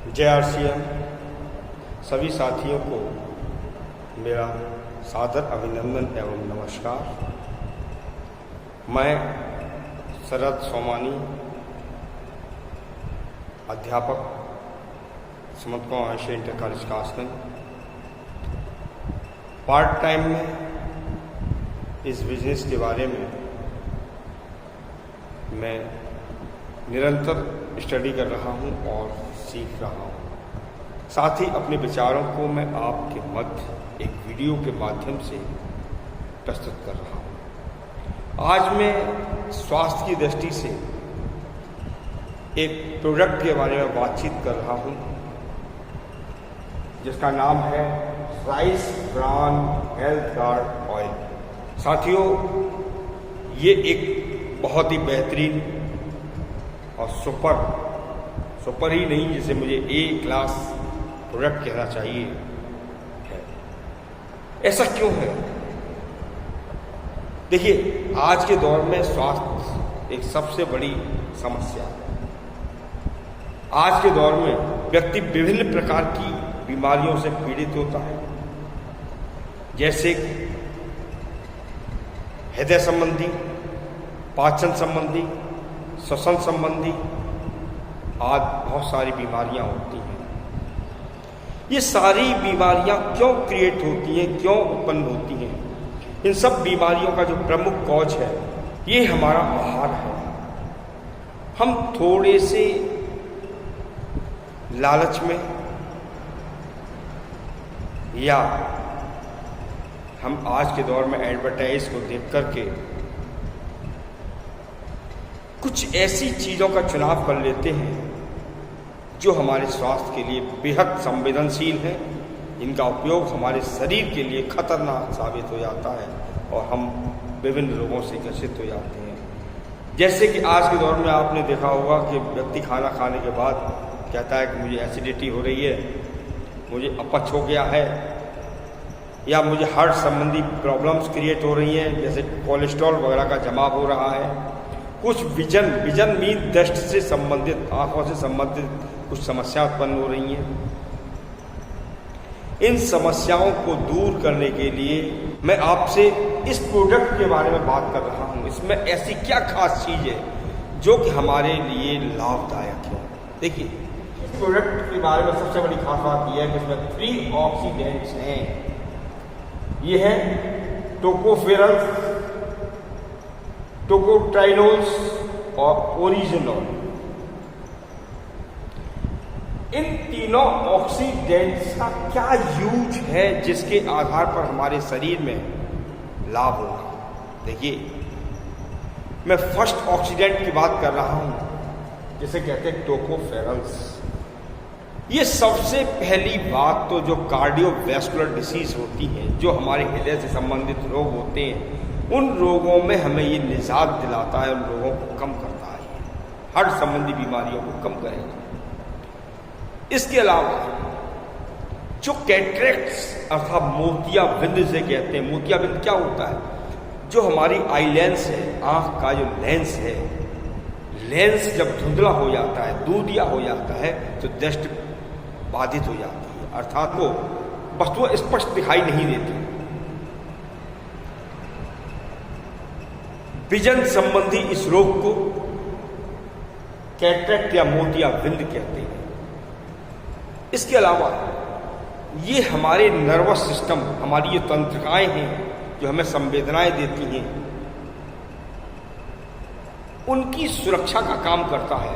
JRCM सभी साथियों को मेरा सादर अभिनंदन एवं नमस्कार। मैं शरद सोमानी, अध्यापक समत गाँव Ayesha inter college Kasganj, part time में इस बिजनेस के बारे में मैं निरंतर स्टडी कर रहा हूं और सीख रहा हूं। साथ ही अपने विचारों को मैं आपके मध्य एक वीडियो के माध्यम से प्रस्तुत कर रहा हूं। आज मैं स्वास्थ्य की दृष्टि से एक प्रोडक्ट के बारे में बातचीत कर रहा हूं जिसका नाम है rice bran health guard oil. साथियों, ये एक बहुत ही बेहतरीन और सुपर ही नहीं, जिसे मुझे ए क्लास प्रोडक्ट कहना चाहिए है। ऐसा क्यों है? देखिए, आज के दौर में स्वास्थ्य एक सबसे बड़ी समस्या है। आज के दौर में व्यक्ति विभिन्न प्रकार की बीमारियों से पीड़ित होता है, जैसे हृदय संबंधी, पाचन संबंधी, श्वसन संबंधी आदि बहुत सारी बीमारियां होती हैं। ये सारी बीमारियां क्यों क्रिएट होती हैं, क्यों उत्पन्न होती हैं? इन सब बीमारियों का जो प्रमुख कॉज है, ये हमारा आहार है। हम थोड़े से लालच में या हम आज के दौर में एडवर्टाइज को देख करके कुछ ऐसी चीज़ों का चुनाव कर लेते हैं जो हमारे स्वास्थ्य के लिए बेहद संवेदनशील है। इनका उपयोग हमारे शरीर के लिए खतरनाक साबित हो जाता है और हम विभिन्न रोगों से ग्रसित हो जाते हैं। जैसे कि आज के दौर में आपने देखा होगा कि व्यक्ति खाना खाने के बाद कहता है कि मुझे एसिडिटी हो रही है, मुझे अपच हो गया है, या मुझे हार्ट संबंधी प्रॉब्लम्स क्रिएट हो रही हैं, जैसे कोलेस्ट्रॉल वगैरह का जमाव हो रहा है। कुछ विजन मीन दृष्टि से संबंधित, आंखों से संबंधित कुछ समस्या उत्पन्न हो रही हैं। इन समस्याओं को दूर करने के लिए मैं आपसे इस प्रोडक्ट के बारे में बात कर रहा हूं। इसमें ऐसी क्या खास चीज है जो कि हमारे लिए लाभदायक है? देखिए, इस प्रोडक्ट के बारे में सबसे बड़ी खास बात यह है कि इसमें 3 ऑक्सीडेंट्स हैं। ये है टोकोफेरल्स, टोकोट्राइनोल्स और ओरिजिनोल। इन तीनों ऑक्सीडेंट्स का क्या यूज है जिसके आधार पर हमारे शरीर में लाभ होगा? देखिए, मैं फर्स्ट ऑक्सीडेंट की बात कर रहा हूं, जिसे कहते हैं टोकोफेरल्स। ये सबसे पहली बात तो जो कार्डियोवैस्कुलर डिसीज होती है, जो हमारे हृदय से संबंधित रोग होते हैं, उन रोगों में हमें ये निजात दिलाता है, उन रोगों को कम करता है, हार्ट संबंधी बीमारियों को कम करेगा। इसके अलावा जो कैटरेक्ट्स अर्थात मोतियाबिंद से कहते हैं, मोतियाबिंद क्या होता है? जो हमारी आई लेंस है, आंख का जो लेंस है, लेंस जब धुंधला हो जाता है, दूधिया हो जाता है, तो दृष्टि बाधित हो जाती है, अर्थात वो वस्तुएं स्पष्ट दिखाई नहीं देती। विजन संबंधी इस रोग को कैटरेक्ट या मोतियाबिंद कहते हैं। इसके अलावा ये हमारे नर्वस सिस्टम, हमारी जो तंत्रिकाएं हैं जो हमें संवेदनाएं देती हैं, उनकी सुरक्षा का काम करता है।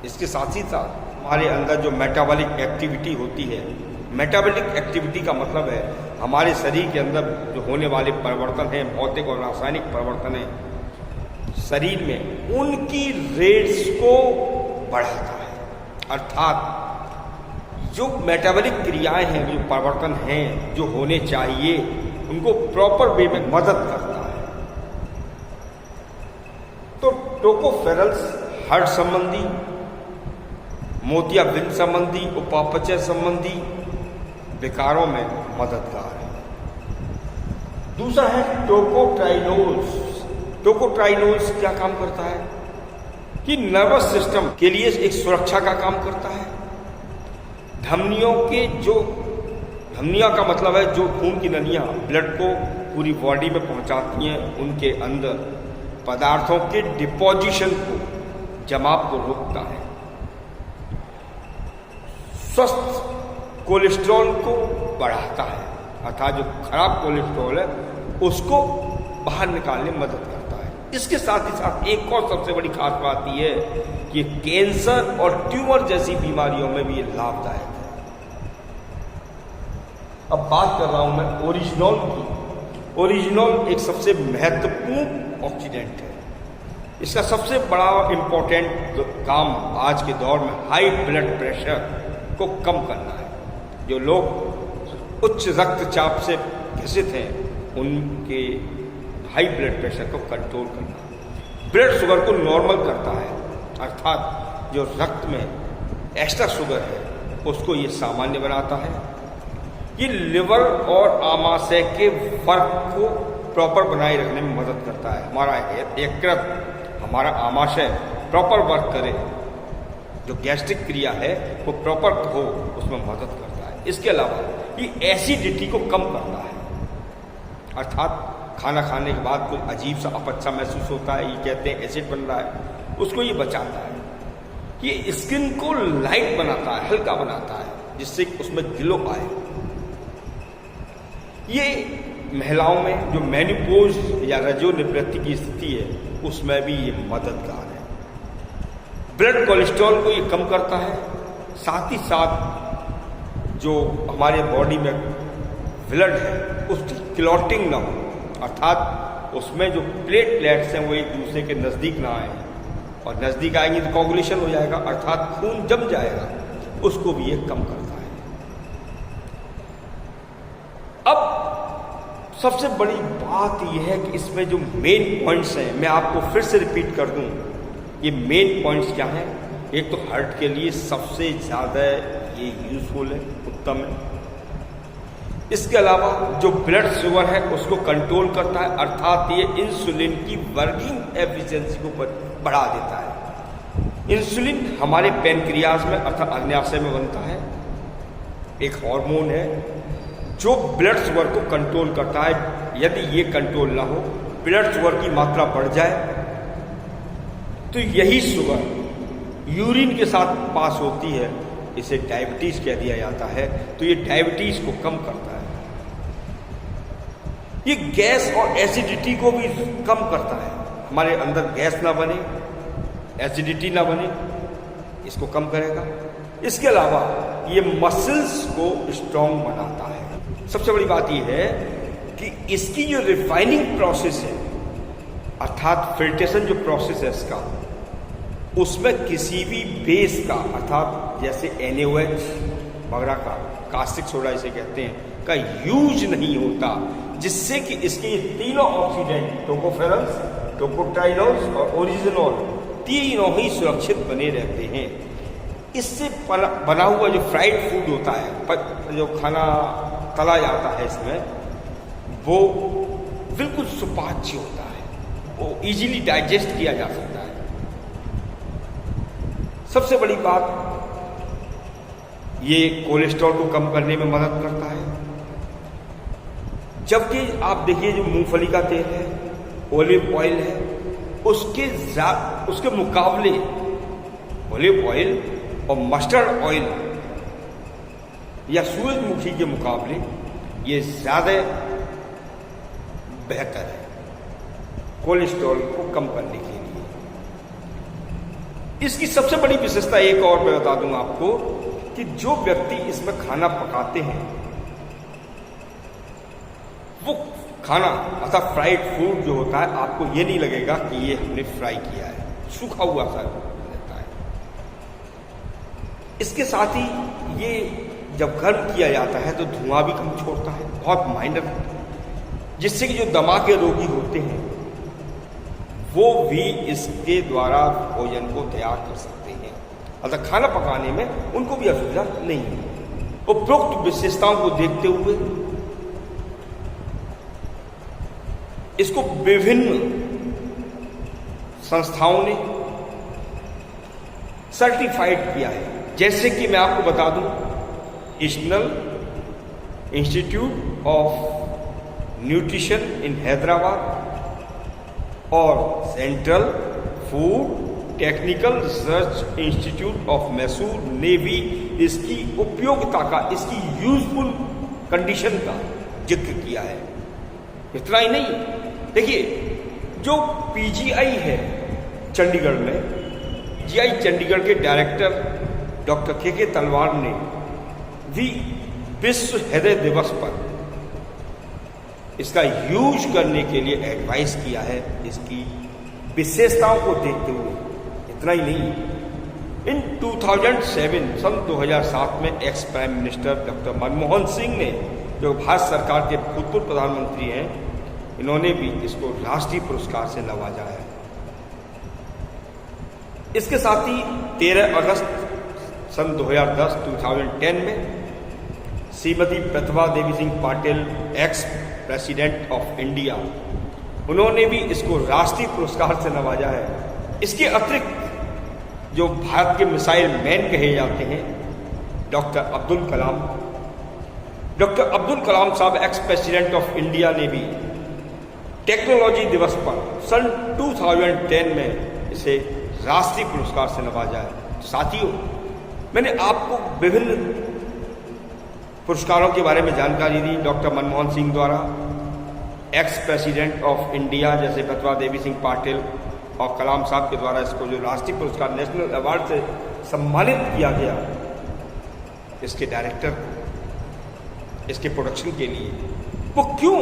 इसके साथ ही साथ हमारे अंदर जो मेटाबॉलिक एक्टिविटी होती है, मेटाबॉलिक एक्टिविटी का मतलब है हमारे शरीर के अंदर जो होने वाले परिवर्तन हैं, भौतिक और रासायनिक परिवर्तन हैं शरीर में, उनकी रेट्स को बढ़ाता है। अर्थात जो मेटाबॉलिक क्रियाएं हैं, जो परिवर्तन हैं जो होने चाहिए, उनको प्रॉपर वे में मदद करता है। तो टोकोफेरल्स हार्ट संबंधी, मोतियाबिंद संबंधी, उपापचय संबंधी विकारों में मददगार है। दूसरा है टोकोट्राइनोल्स। टोकोट्राइनोल्स क्या काम करता है? कि नर्वस सिस्टम के लिए एक सुरक्षा का काम करता है। धमनियों का मतलब है जो खून की नलियाँ ब्लड को पूरी बॉडी में पहुंचाती हैं, उनके अंदर पदार्थों के डिपोजिशन को, जमाव को रोकता है। स्वस्थ कोलेस्ट्रॉल को बढ़ाता है, अर्थात जो खराब कोलेस्ट्रॉल है उसको बाहर निकालने में मदद करता है। इसके साथ ही साथ एक और सबसे बड़ी खास बात यह है कि कैंसर और ट्यूमर जैसी बीमारियों में भी ये लाभदायक है। अब बात कर रहा हूं मैं ओरिजिनॉल की। ओरिजिनॉल एक सबसे महत्वपूर्ण ऑक्सीडेंट है। इसका सबसे बड़ा इंपॉर्टेंट काम आज के दौर में हाई ब्लड प्रेशर को कम करना है। जो लोग उच्च रक्तचाप से ग्रसित हैं उनके हाई ब्लड प्रेशर को कंट्रोल करना। ब्लड शुगर को नॉर्मल करता है, अर्थात जो रक्त में एक्स्ट्रा शुगर है उसको ये सामान्य बनाता है। ये लिवर और आमाशय के वर्क को प्रॉपर बनाए रखने में मदद करता है। हमारा यकृत, हमारा आमाशय प्रॉपर वर्क करे, जो गैस्ट्रिक क्रिया है वो प्रॉपर हो, उसमें मदद करता है। इसके अलावा ये एसिडिटी को कम करता है, अर्थात खाना खाने के बाद कोई अजीब सा अपच्चा महसूस होता है, ये कहते हैं एसिड बन रहा है, उसको ये बचाता है। ये स्किन को लाइट बनाता है, हल्का बनाता है, जिससे उसमें ग्लो आए। ये महिलाओं में जो मेनोपॉज या रजोनिवृत्ति की स्थिति है उसमें भी ये मददगार है। ब्लड कोलेस्ट्रॉल को ये कम करता है, साथ ही साथ जो हमारे बॉडी में ब्लड है उसकी क्लॉटिंग ना हो, अर्थात उसमें जो प्लेटलेट्स हैं वो एक दूसरे के नज़दीक ना आए, और नज़दीक आएंगे तो कोगुलेशन हो जाएगा, अर्थात खून जम जाएगा, उसको भी ये कम करता है। अब सबसे बड़ी बात यह है कि इसमें जो मेन पॉइंट्स हैं, मैं आपको फिर से रिपीट कर दूं, ये मेन पॉइंट्स क्या हैं। एक तो हार्ट के लिए सबसे ज़्यादा ये यूजफुल है, उत्तम है। इसके अलावा जो ब्लड शुगर है उसको कंट्रोल करता है, अर्थात ये इंसुलिन की वर्किंग एफिशिएंसी को बढ़ा देता है। इंसुलिन हमारे पैनक्रियाज में अर्थात अग्न्याशय में बनता है, एक हार्मोन है जो ब्लड शुगर को कंट्रोल करता है। यदि ये कंट्रोल ना हो, ब्लड शुगर की मात्रा बढ़ जाए तो यही शुगर यूरिन के साथ पास होती है, इसे डायबिटीज कह दिया जाता है। तो ये डायबिटीज को कम करता है। ये गैस और एसिडिटी को भी कम करता है, हमारे अंदर गैस ना बने, एसिडिटी ना बने, इसको कम करेगा। इसके अलावा ये मसल्स को स्ट्रॉन्ग बनाता है। सबसे बड़ी बात यह है कि इसकी जो रिफाइनिंग प्रोसेस है, अर्थात फिल्ट्रेशन जो प्रोसेस है इसका, उसमें किसी भी बेस का, अर्थात जैसे NaOH वगैरह का, कास्टिक सोडा इसे कहते हैं, का यूज नहीं होता, जिससे कि इसके तीनों ऑक्सीडेंट टोकोफेरॉल्स, टोकोट्राइनोल्स और ओरिजिनॉल तीनों ही सुरक्षित बने रहते हैं। इससे बना हुआ जो फ्राइड फूड होता है, जो खाना तला जाता है इसमें, वो बिल्कुल सुपाच्य होता है, वो इजीली डाइजेस्ट किया जा सकता है। सबसे बड़ी बात, ये कोलेस्ट्रॉल को कम करने में मदद करता है। जबकि आप देखिए जो मूंगफली का तेल है, ओलिव ऑयल है, उसके मुकाबले ओलिव ऑयल और मस्टर्ड ऑयल या सूरजमुखी के मुकाबले ये ज़्यादा बेहतर है कोलेस्ट्रॉल को कम करने के लिए। इसकी सबसे बड़ी विशेषता एक और मैं बता दूं आपको कि जो व्यक्ति इसमें खाना पकाते हैं, वो खाना अर्थात फ्राइड फूड जो होता है, आपको ये नहीं लगेगा कि ये हमने फ्राई किया है, सूखा हुआ सा रहता है। इसके साथ ही ये जब गर्म किया जाता है तो धुआं भी कम छोड़ता है, बहुत माइनर, जिससे कि जो दमा के रोगी होते हैं वो भी इसके द्वारा भोजन को तैयार कर सकते हैं, अर्थात खाना पकाने में उनको भी असुविधा नहीं है। उपरोक्त विशेषताओं को देखते हुए इसको विभिन्न संस्थाओं ने सर्टिफाइड किया है। जैसे कि मैं आपको बता दूं national institute of nutrition in Hyderabad और central food technical research institute of Mysore ने भी इसकी उपयोगिता का, इसकी यूजफुल कंडीशन का जिक्र किया है। इतना ही नहीं, देखिए जो पीजीआई है चंडीगढ़ में, जीआई चंडीगढ़ के डायरेक्टर डॉक्टर के तलवार ने भी विश्व हृदय दिवस पर इसका यूज करने के लिए एडवाइस किया है, इसकी विशेषताओं को देखते हुए। इतना ही नहीं, इन 2007 सन 2007 में ex prime minister doctor Manmohan Singh ने, जो भारत सरकार के भूतपूर्व प्रधानमंत्री हैं, इन्होंने भी इसको राष्ट्रीय पुरस्कार से नवाजा है। इसके साथ ही 13 अगस्त सन 2010 में Shrimati Pratibha Devi Singh Patil, ex president of India, उन्होंने भी इसको राष्ट्रीय पुरस्कार से नवाजा है। इसके अतिरिक्त जो भारत के मिसाइल मैन कहे जाते हैं डॉक्टर अब्दुल कलाम साहब, एक्स प्रेसिडेंट ऑफ इंडिया, ने भी टेक्नोलॉजी दिवस पर सन 2010 में इसे राष्ट्रीय पुरस्कार से नवाजा है। साथियों, मैंने आपको विभिन्न पुरस्कारों के बारे में जानकारी दी डॉक्टर मनमोहन सिंह द्वारा, एक्स प्रेसिडेंट ऑफ इंडिया जैसे प्रतिभा देवी सिंह पाटिल और कलाम साहब के द्वारा इसको जो राष्ट्रीय पुरस्कार नेशनल अवार्ड से सम्मानित किया गया, इसके डायरेक्टर को, इसके प्रोडक्शन के लिए। वो क्यों?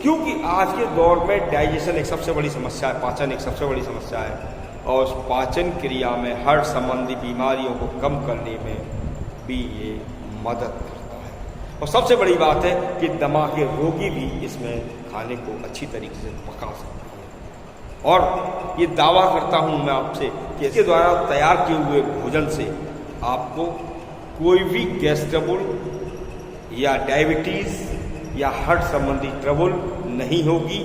क्योंकि आज के दौर में डाइजेशन एक सबसे बड़ी समस्या है, पाचन एक सबसे बड़ी समस्या है, और उस पाचन क्रिया में हार्ट संबंधी बीमारियों को कम करने में भी ये मदद करता है। और सबसे बड़ी बात है कि दमा के रोगी भी इसमें खाने को अच्छी तरीके से पका सकते हैं। और ये दावा करता हूँ मैं आपसे कि इसके द्वारा तैयार किए हुए भोजन से आपको कोई भी गैस ट्रबल या डायबिटीज़ या हार्ट संबंधी ट्रबल नहीं होगी,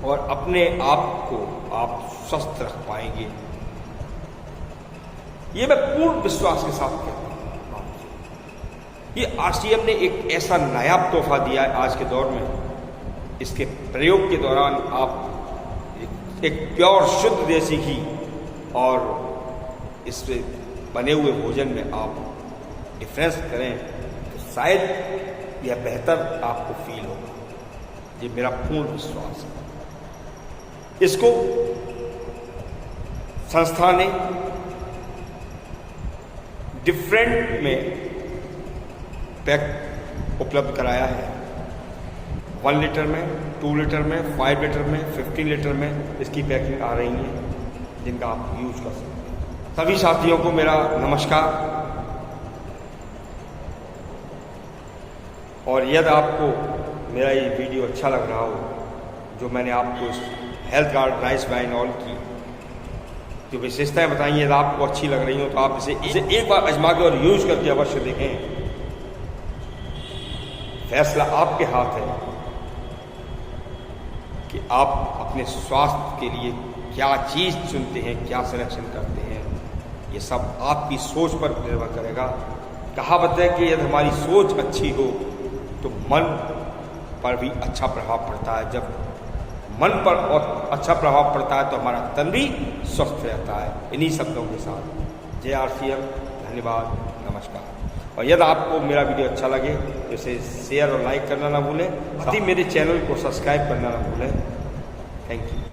और अपने आप को आप स्वस्थ रख पाएंगे। ये मैं पूर्ण विश्वास के साथ कहता हूँ। ये आरसीएम ने एक ऐसा नायाब तोहफा दिया है आज के दौर में। इसके प्रयोग के दौरान आप एक प्योर शुद्ध देसी घी और इससे बने हुए भोजन में आप डिफरेंस करें तो शायद यह बेहतर आपको फील होगा। ये मेरा पूर्ण विश्वास है। इसको संस्था ने डिफरेंट में पैक उपलब्ध कराया है। 1 लीटर में, 2 लीटर में, 5 लीटर में, 15 लीटर में इसकी पैकिंग आ रही है, जिनका आप यूज कर सकते हैं। सभी साथियों को मेरा नमस्कार। और यदि आपको मेरा ये वीडियो अच्छा लग रहा हो, जो मैंने आपको health guard rice wine oil की जो विशेषताएं बताई हैं, यदि आपको अच्छी लग रही हो तो आप इसे एक बार आजमा के और यूज करके अवश्य देखें। फैसला आपके हाथ है कि आप अपने स्वास्थ्य के लिए क्या चीज़ चुनते हैं, क्या सिलेक्शन करते हैं। ये सब आपकी सोच पर निर्भर करेगा। कहावत है कि यदि हमारी सोच अच्छी हो तो मन पर भी अच्छा प्रभाव पड़ता है। जब मन पर और अच्छा प्रभाव पड़ता है तो हमारा तन भी स्वस्थ रहता है। इन्हीं शब्दों के साथ जय आरसीएम, धन्यवाद, नमस्कार। और यदि आपको मेरा वीडियो अच्छा लगे तो इसे शेयर और लाइक करना ना भूलें। साथ ही मेरे चैनल को सब्सक्राइब करना ना भूलें। Thank you.